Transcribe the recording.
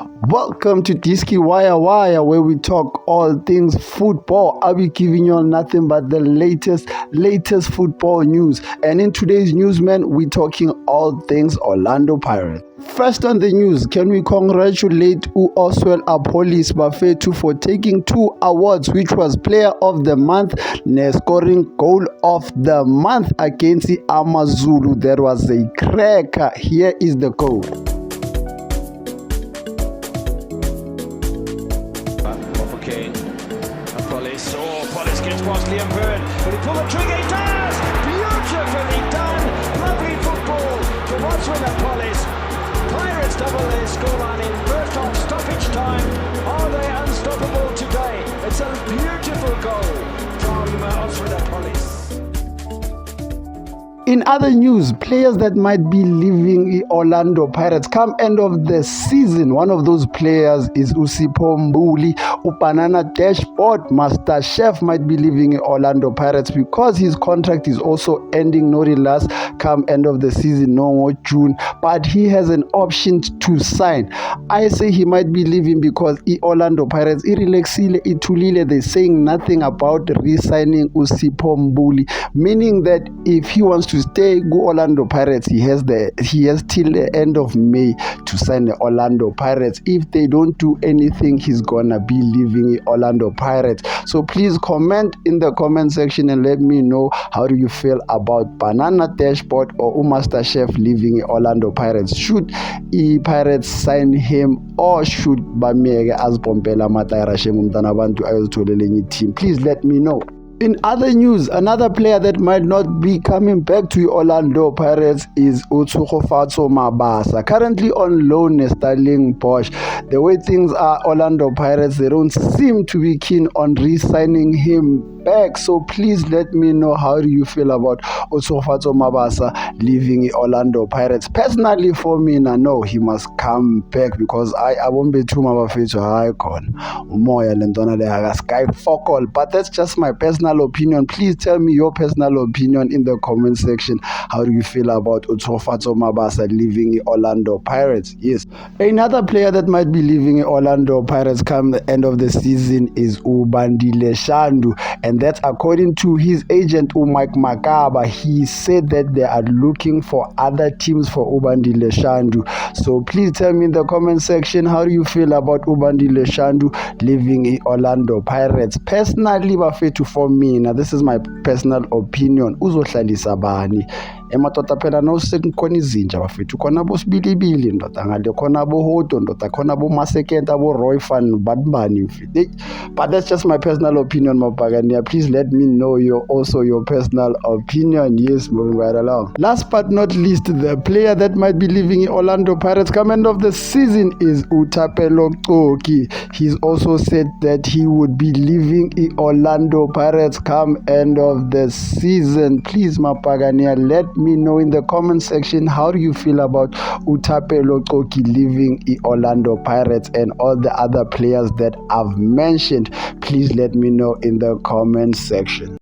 Welcome to Diski Wire, where we talk all things football. I'll be giving you nothing but the latest football news. And in today's news, man, we're talking all things Orlando Pirates. First on the news, can we congratulate Oswell Apolis Bafetu for taking 2 awards, which was Player of the Month and scoring Goal of the Month against the Amazulu. That was a cracker. Here is the code. Police gets past Liam Byrne. Will he pull the trigger? He does! Beautifully done! Lovely football from Oswell Apolis. Pirates double their scoreline in first half stoppage time. Are they unstoppable today? It's a beautiful goal from Oswell Apolis. In other news, players that might be leaving the Orlando Pirates come end of the season. One of those players is Usipho Mbuli. Banana Dashboard Master Chef might be leaving the Orlando Pirates because his contract is also ending no last come end of the season, no more June. But he has an option to sign. I say he might be leaving because the Orlando Pirates, they're saying nothing about re-signing Usipho Mbuli, meaning that if he wants to stay go Orlando Pirates, he has till the end of May to sign the Orlando Pirates. If they don't do anything, he's gonna be leaving the Orlando Pirates. So please comment in the comment section and let me know how do you feel about Banana Dashboard or Master Chef leaving the Orlando Pirates. Should the Pirates sign him or should Bamiege azpompela matayara shemumntana abantu ayozitholela enye team? Please let me know. In other news, another player that might not be coming back to Orlando Pirates is Utshugofatso Mabasa, currently on loan at Stellenbosch. The way things are, Orlando Pirates, they don't seem to be keen on re-signing him back. So please let me know how do you feel about Utshugofatso Mabasa leaving the Orlando Pirates. Personally, for me, I know he must come back because I won't be too mabafethu icon umoya lentona le sky focal. But that's just my personal opinion. Please tell me your personal opinion in the comment section. How do you feel about Utshugofatso Mabasa leaving the Orlando Pirates? Yes. Another player that might be leaving the Orlando Pirates come the end of the season is Ubandile Shandu, and that's according to his agent Mike Makaba. He said that they are looking for other teams for Ubandile Shandu. So please tell me in the comment section how do you feel about Ubandile Shandu leaving the Orlando Pirates. Personally, bafethu, for me, now this is my personal opinion, uzohlalisa bani emadoda phela nosekhona izinja bafethu, khona bosibilibili ndoda ngale, khona bohodo ndoda, khona bomasekenta, bo-Roy fan bani. But that's just my personal opinion, mabhakania. Please let me know your personal opinion. Yes, moving right along. Last but not least, the player that might be leaving in Orlando Pirates come end of the season is Uthapelo Coqui. He's also said that he would be leaving in Orlando Pirates come end of the season. Please, mabhakania, let me know in the comment section how do you feel about Uthapelo Coqui leaving the Orlando Pirates and all the other players that I've mentioned. Please let me know in the comment section.